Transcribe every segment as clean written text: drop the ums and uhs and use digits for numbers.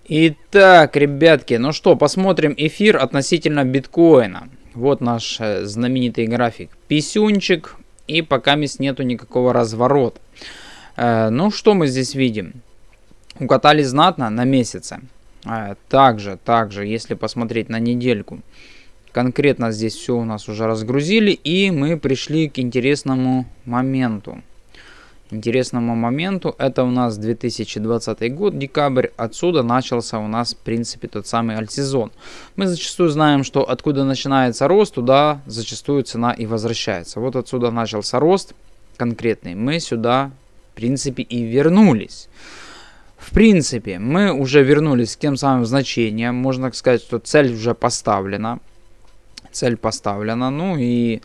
Итак, ребятки, ну что, посмотрим эфир относительно биткоина. Вот наш знаменитый график. Писюнчик, и пока нету никакого разворота. Ну что мы здесь видим? Укатали знатно на месяце. Также, если посмотреть на недельку, конкретно здесь все у нас уже разгрузили, и мы пришли к интересному моменту. Это у нас 2020 год, декабрь. Отсюда начался у нас, в принципе, тот самый альтсезон. Мы зачастую знаем, что откуда начинается рост, туда зачастую цена и возвращается. Вот отсюда начался рост конкретный. Мы сюда, в принципе, и вернулись. В принципе, мы уже вернулись к тем самым значениям. Можно сказать, что цель уже поставлена. Ну и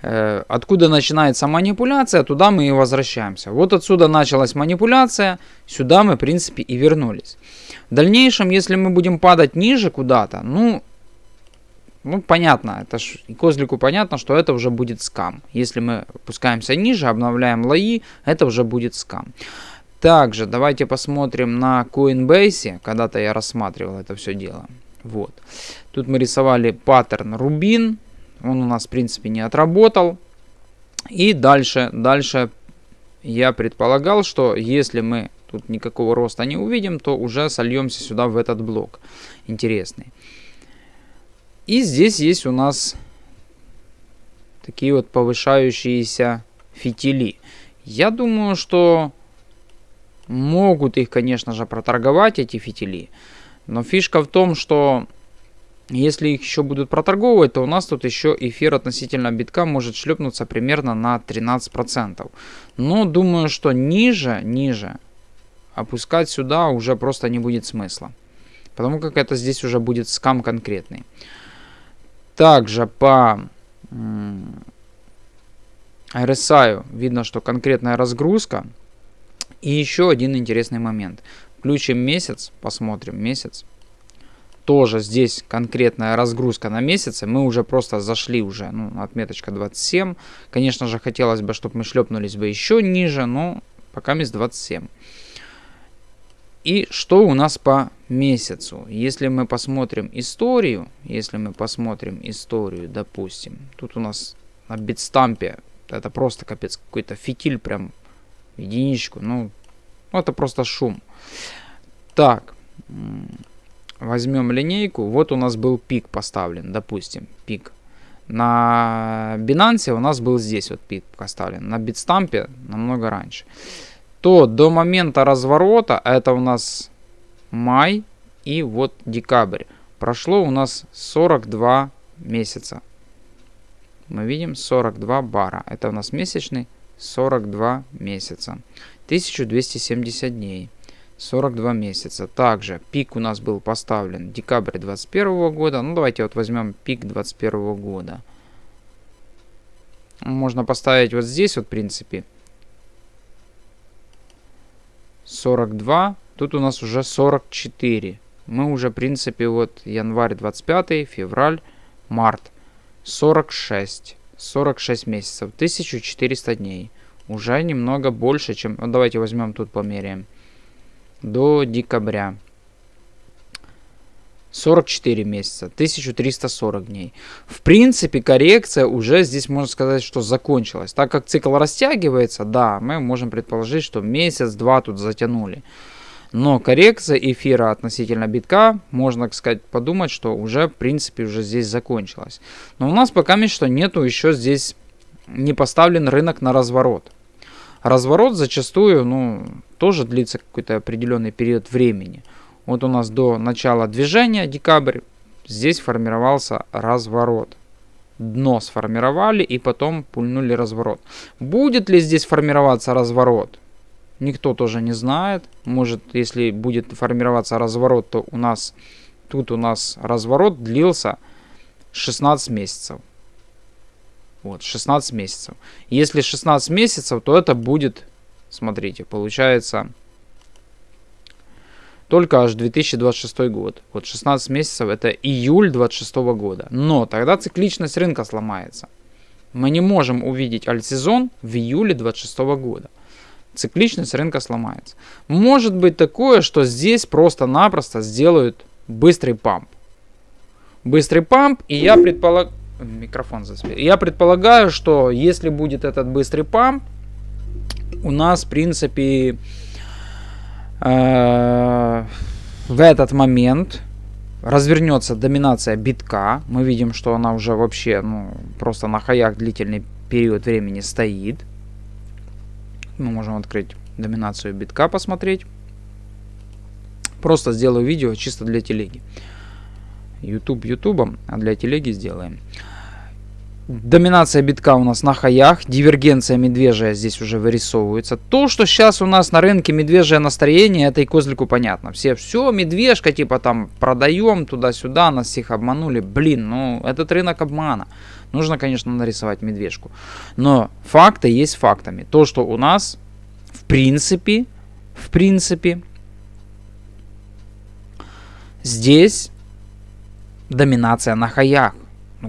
откуда начинается манипуляция, туда мы и возвращаемся. Вот отсюда началась манипуляция, сюда мы, в принципе, и вернулись. В дальнейшем, если мы будем падать ниже куда-то, ну понятно, это ж и козлику понятно, что это уже будет скам. Если мы опускаемся ниже, обновляем лои, это уже будет скам. Также давайте посмотрим на Coinbase. Когда-то я рассматривал это все дело. Вот. Тут мы рисовали паттерн Рубин. Он у нас, в принципе, не отработал. И дальше я предполагал, что если мы тут никакого роста не увидим, то уже сольемся сюда в этот блок. Интересный. И здесь есть у нас такие вот повышающиеся фитили. Я думаю, что могут их, конечно же, проторговать, эти фитили. Но фишка в том, что если их еще будут проторговывать, то у нас тут еще эфир относительно битка может шлепнуться примерно на 13%. Но думаю, что ниже опускать сюда уже просто не будет смысла. Потому как это здесь уже будет скам конкретный. Также по RSI видно, что конкретная разгрузка. И еще один интересный момент. Включим месяц, посмотрим месяц. Тоже здесь конкретная разгрузка на месяце. Мы уже просто зашли уже, отметочка 27. Конечно же, хотелось бы, чтобы мы шлепнулись бы еще ниже, но пока месяц 27. И что у нас по месяцу? Если мы посмотрим историю, допустим, тут у нас на битстампе, это просто капец, какой-то фитиль прям единичку, это просто шум. Так, возьмем линейку. Вот у нас был пик поставлен, допустим, пик. На Binance у нас был здесь вот пик поставлен. На Битстампе намного раньше. То до момента разворота, это у нас май и вот декабрь, прошло у нас 42 месяца. Мы видим 42 бара. Это у нас месячный, 42 месяца. 1270 дней. 42 месяца. Также пик у нас был поставлен декабрь 2021 года. Давайте вот возьмем пик 2021 года. Можно поставить вот здесь вот, в принципе, 42. Тут у нас уже 44. Мы уже, в принципе, вот январь 25, февраль, март. 46 месяцев. 1400 дней. Уже немного больше, чем... Вот давайте возьмем тут померяем. До декабря. 44 месяца. 1340 дней. В принципе, коррекция уже здесь, можно сказать, что закончилась. Так как цикл растягивается, да, мы можем предположить, что месяц-два тут затянули. Но коррекция эфира относительно битка, можно сказать, подумать, что уже, в принципе, уже здесь закончилась. Но у нас пока что нету еще здесь не поставлен рынок на разворот. Разворот зачастую, тоже длится какой-то определенный период времени. Вот у нас до начала движения, декабрь, здесь формировался разворот. Дно сформировали и потом пульнули разворот. Будет ли здесь формироваться разворот? Никто тоже не знает. Может, если будет формироваться разворот, то у нас разворот длился 16 месяцев. Вот, 16 месяцев. Если 16 месяцев, то это будет, смотрите, получается только аж 2026 год. Вот 16 месяцев это июль 2026 года. Но тогда цикличность рынка сломается. Мы не можем увидеть альтсезон в июле 2026 года. цикличность рынка сломается. Может быть такое, что здесь просто-напросто сделают быстрый памп. Быстрый памп, и я предполагаю... Микрофон заспел. Я предполагаю, что если будет этот быстрый памп, у нас, в принципе, в этот момент развернется доминация битка. Мы видим, что она уже вообще, просто на хаях длительный период времени стоит. Мы можем открыть доминацию битка, посмотреть. Просто сделаю видео чисто для телеги. YouTube ютубом, а для телеги сделаем. Доминация битка у нас на хаях, дивергенция медвежья здесь уже вырисовывается. То, что сейчас у нас на рынке медвежье настроение, это и козлику понятно. Все, медвежка, типа там продаем туда-сюда, нас всех обманули. Блин, этот рынок обмана. Нужно, конечно, нарисовать медвежку. Но факты есть фактами. То, что у нас, в принципе, здесь доминация на хаях.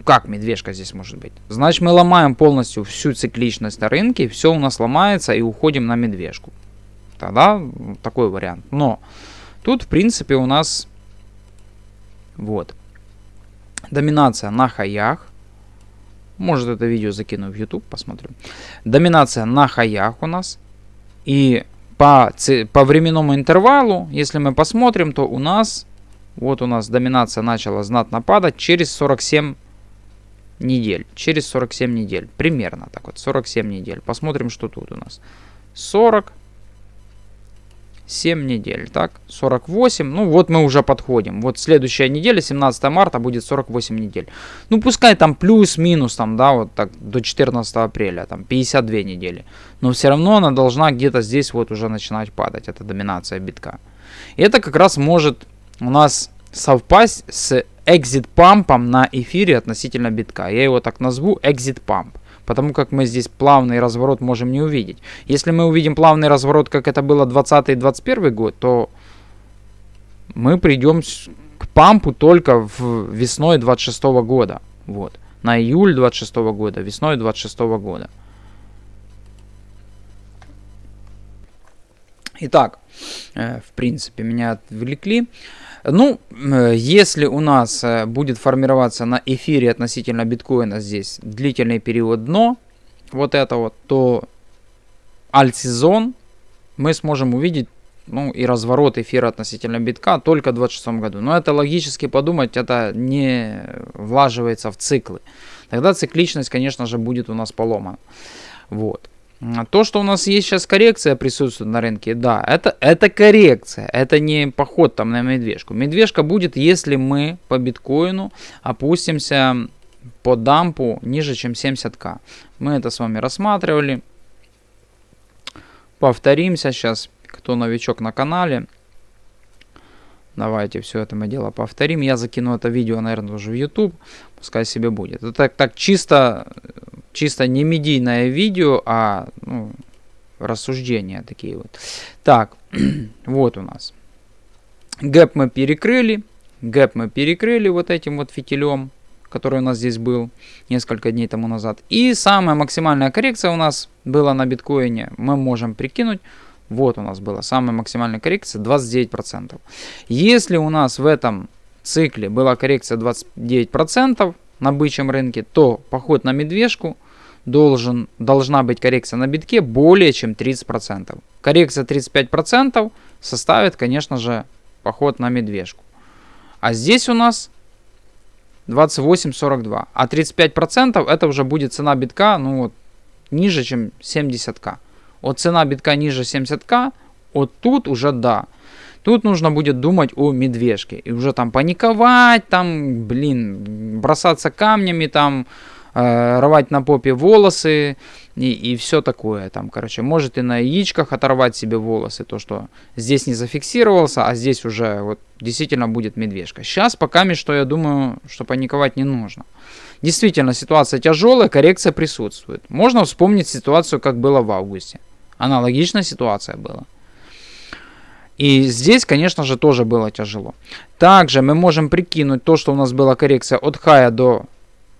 Как медвежка здесь может быть? Значит, мы ломаем полностью всю цикличность на рынке, все у нас ломается и уходим на медвежку. Тогда такой вариант. Но тут, в принципе, у нас вот доминация на хаях. Может, это видео закину в YouTube, посмотрим. Доминация на хаях у нас. И по временному интервалу, если мы посмотрим, то у нас доминация начала знатно падать через 47 недель. Через 47 недель. Примерно так вот. 47 недель. Посмотрим, что тут у нас. 47 недель. Так, 48. Вот мы уже подходим. Вот следующая неделя, 17 марта, будет 48 недель. Пускай там плюс-минус, там, да, вот так до 14 апреля, там 52 недели. Но все равно она должна где-то здесь вот уже начинать падать. Это доминация битка. И это как раз может у нас совпасть с экзит-пампом на эфире относительно битка. Я его так назову, экзит-памп. Потому как мы здесь плавный разворот можем не увидеть. Если мы увидим плавный разворот, как это было 2020-2021 год, то мы придем к пампу только весной 26 года. Вот. На июль 26 года, весной 26 года. Итак, в принципе, меня отвлекли. Если у нас будет формироваться на эфире относительно биткоина здесь длительный период дно, то альт-сезон мы сможем увидеть, и разворот эфира относительно битка только в 2026 году. Но это логически подумать, это не влаживается в циклы. Тогда цикличность, конечно же, будет у нас поломана. Вот. То, что у нас есть сейчас коррекция присутствует на рынке, да, это коррекция, это не поход там на медвежку. Медвежка будет, если мы по биткоину опустимся по дампу ниже, чем 70к. Мы это с вами рассматривали. Повторимся сейчас, кто новичок на канале. Давайте все это мы дело повторим. Я закину это видео, наверное, уже в YouTube. Пускай себе будет. Это так чисто не медийное видео, а рассуждения такие вот. Так, вот у нас. Гэп мы перекрыли. Вот этим вот фитилем, который у нас здесь был несколько дней тому назад. И самая максимальная коррекция у нас была на биткоине. Мы можем прикинуть. Вот у нас была самая максимальная коррекция 29%. Если у нас в этом цикле была коррекция 29% на бычьем рынке, то поход на медвежку должна быть коррекция на битке более чем 30%. Коррекция 35% составит, конечно же, поход на медвежку. А здесь у нас 28,42. А 35% это уже будет цена битка ниже, чем 70к. Вот цена битка ниже 70к, вот тут уже да. Тут нужно будет думать о медвежке. И уже там паниковать, там, бросаться камнями, там, рвать на попе волосы и все такое. Там, может и на яичках оторвать себе волосы. То, что здесь не зафиксировался, а здесь уже вот действительно будет медвежка. Сейчас пока что я думаю, что паниковать не нужно. Действительно, ситуация тяжелая, коррекция присутствует. Можно вспомнить ситуацию, как было в августе. Аналогичная ситуация была. И здесь, конечно же, тоже было тяжело. Также мы можем прикинуть то, что у нас была коррекция от хая до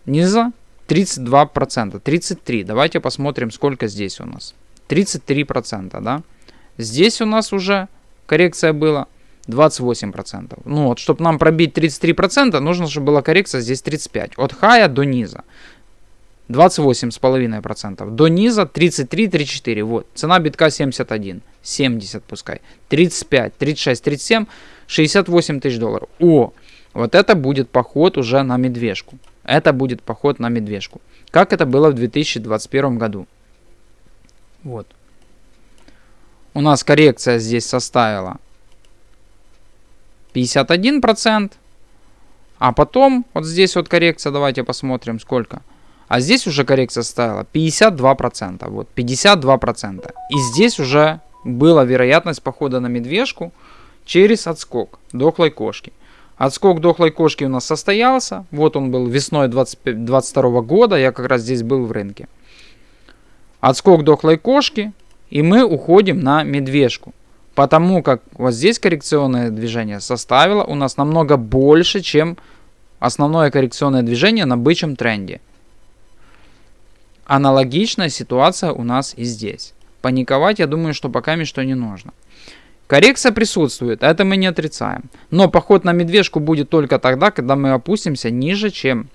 низа 32%, 33%. Давайте посмотрим, сколько здесь у нас. 33%, да? Здесь у нас уже коррекция была 28%. Ну вот, чтобы нам пробить 33%, нужно, чтобы была коррекция здесь 35%. От хая до низа 28,5%. До низа 33-34. Вот, цена битка 71. 70 пускай. 35, 36, 37, 68 тысяч долларов. О, вот это будет поход уже на медвежку. Это будет поход на медвежку. Как это было в 2021 году. Вот. У нас коррекция здесь составила 51%. А потом, вот здесь вот коррекция, давайте посмотрим сколько. А здесь уже коррекция составила 52%. Вот, 52%. И здесь уже была вероятность похода на медвежку через отскок дохлой кошки. Отскок дохлой кошки у нас состоялся. Вот он был весной 2022 года. Я как раз здесь был в рынке. Отскок дохлой кошки. И мы уходим на медвежку. Потому как вот здесь коррекционное движение составило у нас намного больше, чем основное коррекционное движение на бычьем тренде. Аналогичная ситуация у нас и здесь. Паниковать, я думаю, что пока что не нужно. Коррекция присутствует, это мы не отрицаем. Но поход на медвежку будет только тогда, когда мы опустимся ниже, чем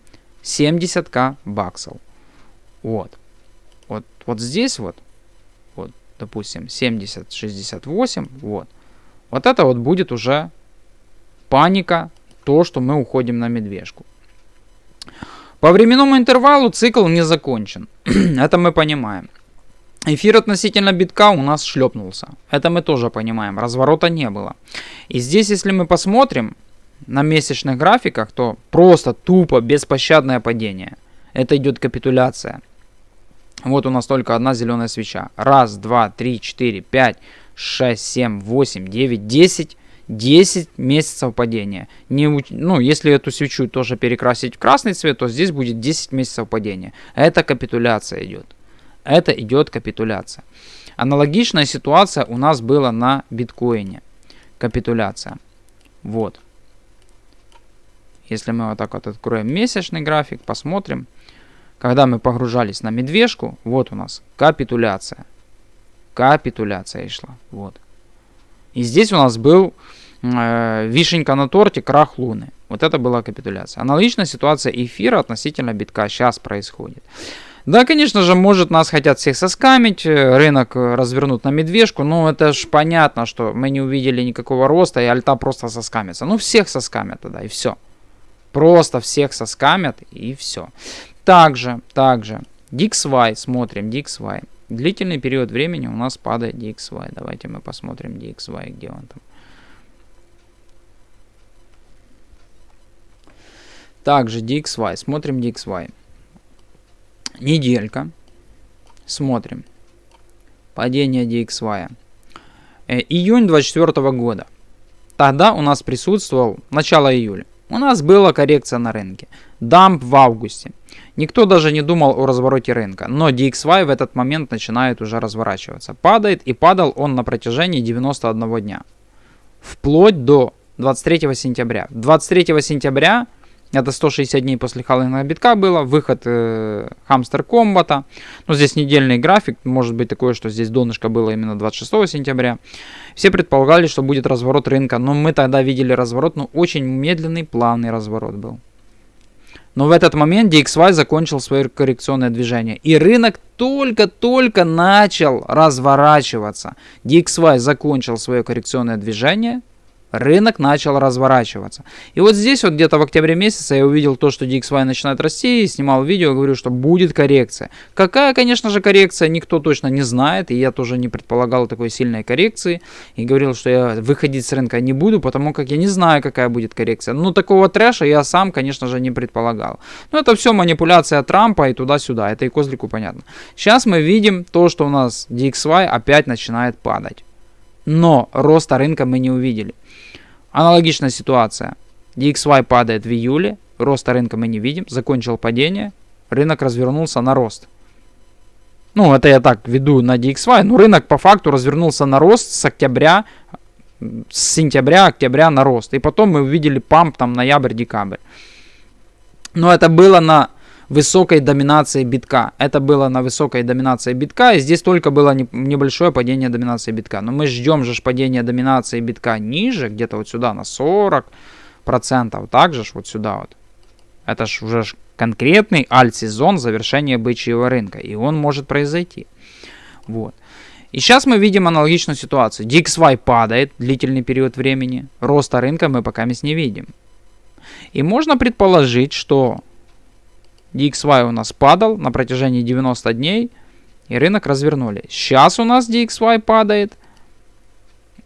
70к баксов. Вот. Вот здесь вот, допустим, 70-68, вот. Вот это вот будет уже паника, то, что мы уходим на медвежку. По временному интервалу цикл не закончен. Это мы понимаем. Эфир относительно битка у нас шлепнулся. Это мы тоже понимаем. Разворота не было. И здесь, если мы посмотрим на месячных графиках, то просто тупо беспощадное падение. Это идет капитуляция. Вот у нас только одна зеленая свеча. Раз, два, три, четыре, пять, 6, 7, 8, 9, 10. 10 месяцев падения. Если эту свечу тоже перекрасить в красный цвет, то здесь будет 10 месяцев падения. Это капитуляция идет. Это идет капитуляция. Аналогичная ситуация у нас была на биткоине. Капитуляция. Вот. Если мы вот так вот откроем месячный график, посмотрим. Когда мы погружались на медвежку, вот у нас капитуляция. Капитуляция шла. Вот. И здесь у нас был вишенька на торте, крах Луны. Вот это была капитуляция. Аналогичная ситуация эфира относительно битка сейчас происходит. Да, конечно же, может нас хотят всех соскамить, рынок развернут на медвежку, но это ж понятно, что мы не увидели никакого роста, и альта просто соскамится. Ну, всех соскамят тогда, и все. Просто всех соскамят, и все. Также, DXY, смотрим, DXY. Длительный период времени у нас падает DXY. Давайте мы посмотрим DXY, где он там. Также DXY, смотрим DXY. Неделька. Смотрим. Падение DXY. Июнь 2024 года. Тогда у нас присутствовал начало июля. У нас была коррекция на рынке. Дамп в августе. Никто даже не думал о развороте рынка. Но DXY в этот момент начинает уже разворачиваться. Падает, и падал он на протяжении 91 дня. Вплоть до 23 сентября. 23 сентября, это 160 дней после халвинга битка было, выход Hamster Combat. Но здесь недельный график, может быть такое, что здесь донышко было именно 26 сентября. Все предполагали, что будет разворот рынка, но мы тогда видели разворот, но очень медленный, плавный разворот был. Но в этот момент DXY закончил свое коррекционное движение. И рынок только-только начал разворачиваться. DXY закончил свое коррекционное движение. Рынок начал разворачиваться. И вот здесь вот где-то в октябре месяце я увидел то, что DXY начинает расти. И снимал видео, говорю, что будет коррекция. Какая, конечно же, коррекция, никто точно не знает. И я тоже не предполагал такой сильной коррекции. И говорил, что я выходить с рынка не буду, потому как я не знаю, какая будет коррекция. Но такого трэша я сам, конечно же, не предполагал. Но это все манипуляция Трампа и туда-сюда. Это и козлику понятно. Сейчас мы видим то, что у нас DXY опять начинает падать. Но роста рынка мы не увидели. Аналогичная ситуация. DXY падает в июле, роста рынка мы не видим, закончил падение, рынок развернулся на рост. Ну, это я так веду на DXY, но рынок по факту развернулся на рост с сентября, октября на рост. И потом мы увидели памп там ноябрь-декабрь. Но это было высокой доминации битка. Это было на высокой доминации битка, и здесь только было небольшое падение доминации битка. Но мы ждем же падения доминации битка ниже, где-то вот сюда на 40%, также вот сюда вот. Это ж уже конкретный альт-сезон завершения бычьего рынка, и он может произойти. Вот. И сейчас мы видим аналогичную ситуацию. DXY падает длительный период времени, роста рынка мы пока не видим. И можно предположить, что DXY у нас падал на протяжении 90 дней, и рынок развернули. Сейчас у нас DXY падает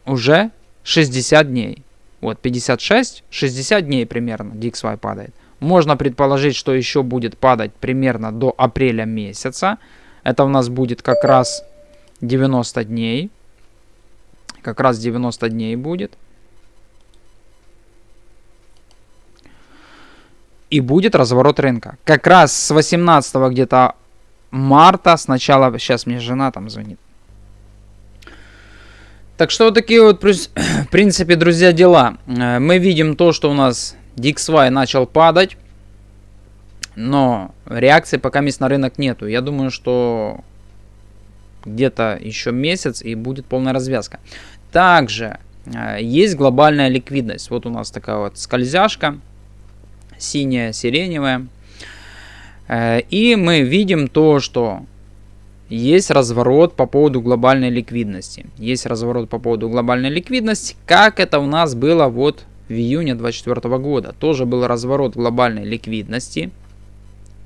уже 60 дней. Вот 56, 60 дней примерно DXY падает. Можно предположить, что еще будет падать примерно до апреля месяца. Это у нас будет как раз 90 дней. Как раз 90 дней будет. И будет разворот рынка. Как раз с 18 где-то марта, сначала... Сейчас мне жена там звонит. Так что вот такие вот, в принципе, друзья, дела. Мы видим то, что у нас DXY начал падать. Но реакции пока на рынок нету. Я думаю, что где-то еще месяц и будет полная развязка. Также есть глобальная ликвидность. Вот у нас такая вот скользяшка. Синяя, сиреневая. И мы видим то, что есть разворот по поводу глобальной ликвидности. Есть разворот по поводу глобальной ликвидности, как это у нас было вот в июне 2024 года. Тоже был разворот глобальной ликвидности.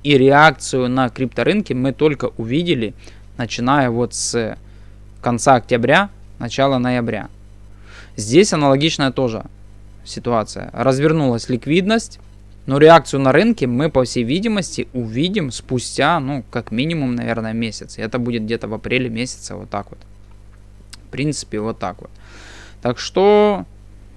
И реакцию на крипторынке мы только увидели, начиная вот с конца октября, начала ноября. Здесь аналогичная тоже ситуация. Развернулась ликвидность. Но реакцию на рынке мы, по всей видимости, увидим спустя, ну, как минимум, наверное, месяц. И это будет где-то в апреле месяце, вот так вот. В принципе, вот так вот. Так что,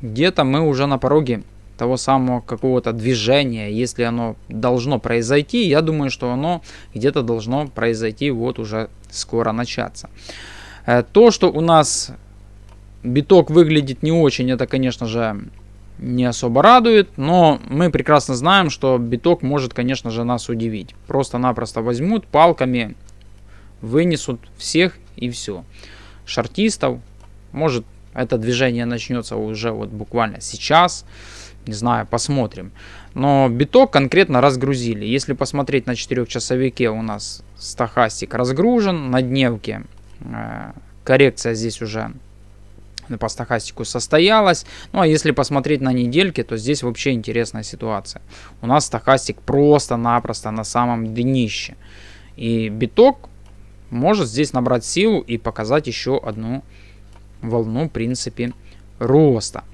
где-то мы уже на пороге того самого какого-то движения. Если оно должно произойти, я думаю, что оно где-то должно произойти вот уже скоро начаться. То, что у нас биток выглядит не очень, это, конечно же, не особо радует, но мы прекрасно знаем, что биток может, конечно же, нас удивить. Просто-напросто возьмут палками, вынесут всех и все. Шортистов, может, это движение начнется уже вот буквально сейчас, не знаю, посмотрим. Но биток конкретно разгрузили. Если посмотреть на 4-часовике, у нас стохастик разгружен, на дневке коррекция здесь уже по стохастику состоялась. Ну а если посмотреть на недельки, то здесь вообще интересная ситуация. У нас стохастик просто-напросто на самом днище. И биток может здесь набрать силу и показать еще одну волну, в принципе, роста.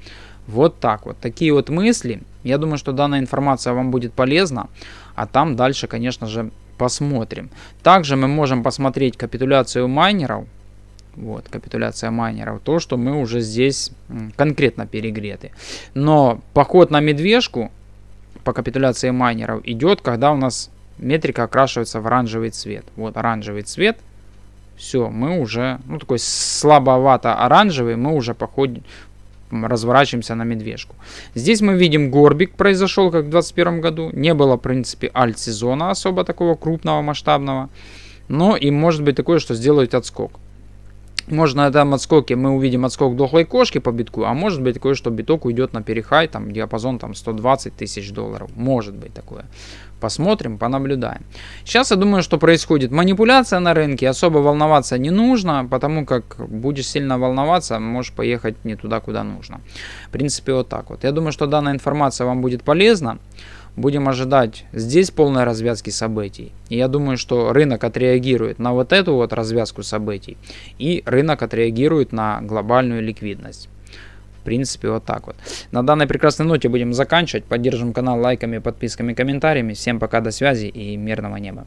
Вот так вот. Такие вот мысли. Я думаю, что данная информация вам будет полезна. А там дальше, конечно же, посмотрим. Также мы можем посмотреть капитуляцию майнеров. Вот, капитуляция майнеров. То, что мы уже здесь конкретно перегреты. Но поход на медвежку по капитуляции майнеров идет, когда у нас метрика окрашивается в оранжевый цвет. Вот оранжевый цвет. Все, мы уже, ну такой слабовато оранжевый, мы уже разворачиваемся на медвежку. Здесь мы видим горбик произошел, как в 2021 году. Не было, в принципе, альт-сезона особо такого крупного, масштабного. Но и может быть такое, что сделают отскок. Может, на этом отскоке мы увидим отскок дохлой кошки по битку, а может быть такое, что биток уйдет на перехай, там диапазон там 120 тысяч долларов. Может быть такое. Посмотрим, понаблюдаем. Сейчас я думаю, что происходит манипуляция на рынке. Особо волноваться не нужно, потому как будешь сильно волноваться, можешь поехать не туда, куда нужно. В принципе, вот так вот. Я думаю, что данная информация вам будет полезна. Будем ожидать здесь полной развязки событий. И я думаю, что рынок отреагирует на вот эту вот развязку событий. И рынок отреагирует на глобальную ликвидность. В принципе, вот так вот. На данной прекрасной ноте будем заканчивать. Поддержим канал лайками, подписками, комментариями. Всем пока, до связи и мирного неба.